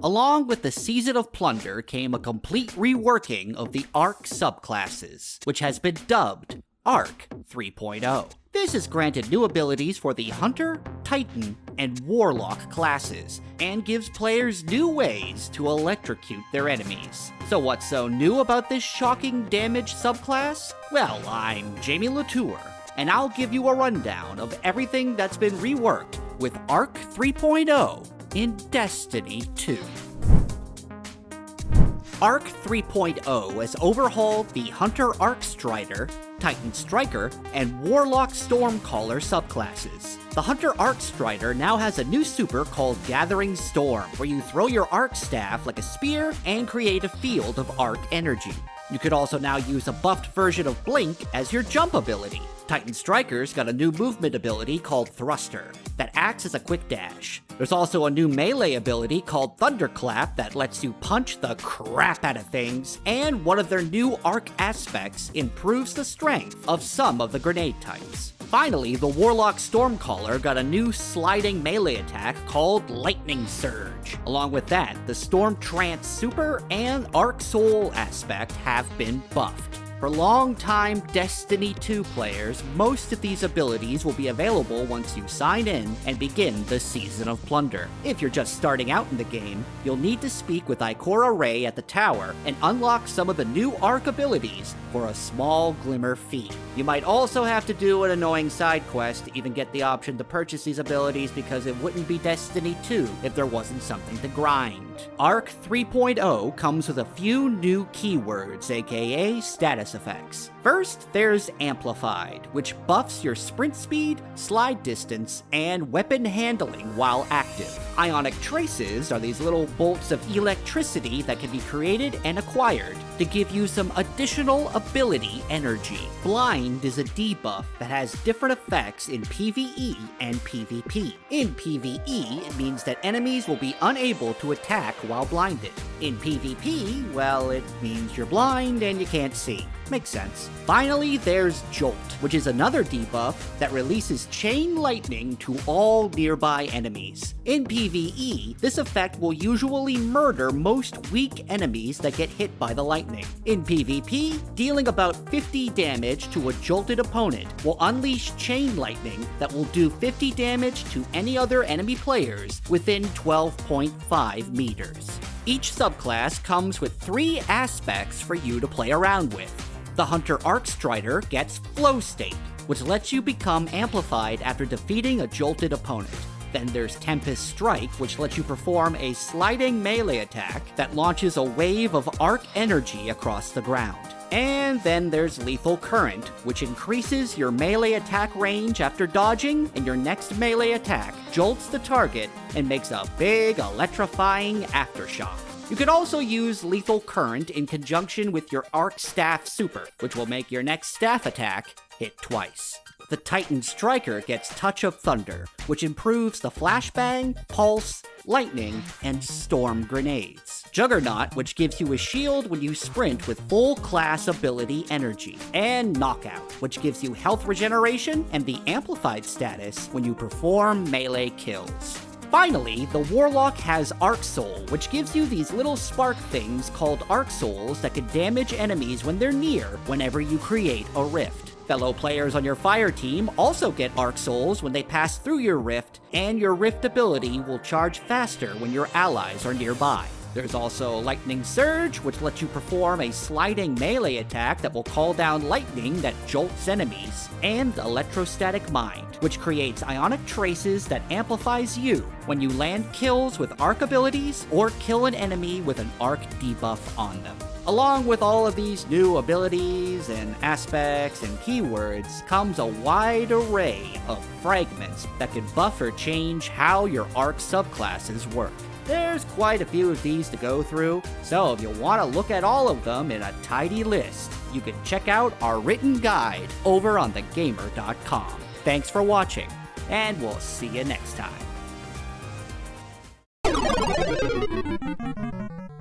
Along with the Season of Plunder came a complete reworking of the Arc subclasses, which has been dubbed Arc 3.0. This has granted new abilities for the Hunter, Titan, and Warlock classes, and gives players new ways to electrocute their enemies. So what's so new about this shocking damage subclass? Well, I'm Jamie Latour, and I'll give you a rundown of everything that's been reworked with Arc 3.0 in Destiny 2. Arc 3.0 has overhauled the Hunter Arc Strider, Titan Striker, and Warlock Stormcaller subclasses. The Hunter Arc Strider now has a new super called Gathering Storm, where you throw your arc staff like a spear and create a field of arc energy. You could also now use a buffed version of Blink as your jump ability. Titan Striker's got a new movement ability called Thruster that acts as a quick dash. There's also a new melee ability called Thunderclap that lets you punch the crap out of things, and one of their new arc aspects improves the strength of some of the grenade types. Finally, the Warlock Stormcaller got a new sliding melee attack called Lightning Surge. Along with that, the Storm Trance Super and Arc Soul aspect have been buffed. For long-time Destiny 2 players, most of these abilities will be available once you sign in and begin the Season of Plunder. If you're just starting out in the game, you'll need to speak with Ikora Rey at the tower and unlock some of the new Arc abilities for a small glimmer fee. You might also have to do an annoying side quest to even get the option to purchase these abilities, because it wouldn't be Destiny 2 if there wasn't something to grind. Arc 3.0 comes with a few new keywords, aka status effects. First, there's Amplified, which buffs your sprint speed, slide distance, and weapon handling while active. Ionic Traces are these little bolts of electricity that can be created and acquired to give you some additional ability energy. Blind is a debuff that has different effects in PvE and PvP. In PvE, it means that enemies will be unable to attack while blinded. In PvP, well, it means you're blind and you can't see. Makes sense. Finally, there's Jolt, which is another debuff that releases chain lightning to all nearby enemies. In PvE, this effect will usually murder most weak enemies that get hit by the lightning. In PvP, dealing about 50 damage to a jolted opponent will unleash chain lightning that will do 50 damage to any other enemy players within 12.5 meters. Each subclass comes with 3 aspects for you to play around with. The Hunter Arc Strider gets Flow State, which lets you become amplified after defeating a jolted opponent. Then there's Tempest Strike, which lets you perform a sliding melee attack that launches a wave of arc energy across the ground. And then there's Lethal Current, which increases your melee attack range after dodging, and your next melee attack jolts the target and makes a big electrifying aftershock. You can also use Lethal Current in conjunction with your Arc Staff Super, which will make your next staff attack hit twice. The Titan Striker gets Touch of Thunder, which improves the Flashbang, Pulse, Lightning, and Storm grenades. Juggernaut, which gives you a shield when you sprint with full class ability energy. And Knockout, which gives you health regeneration and the amplified status when you perform melee kills. Finally, the Warlock has Arc Soul, which gives you these little spark things called Arc Souls that can damage enemies when they're near whenever you create a rift. Fellow players on your fire team also get Arc Souls when they pass through your rift, and your rift ability will charge faster when your allies are nearby. There's also Lightning Surge, which lets you perform a sliding melee attack that will call down lightning that jolts enemies, and Electrostatic Mind, which creates Ionic Traces that amplifies you when you land kills with arc abilities or kill an enemy with an arc debuff on them. Along with all of these new abilities and aspects and keywords comes a wide array of fragments that can buff or change how your arc subclasses work. There's quite a few of these to go through, so if you want to look at all of them in a tidy list, you can check out our written guide over on thegamer.com. Thanks for watching, and we'll see you next time.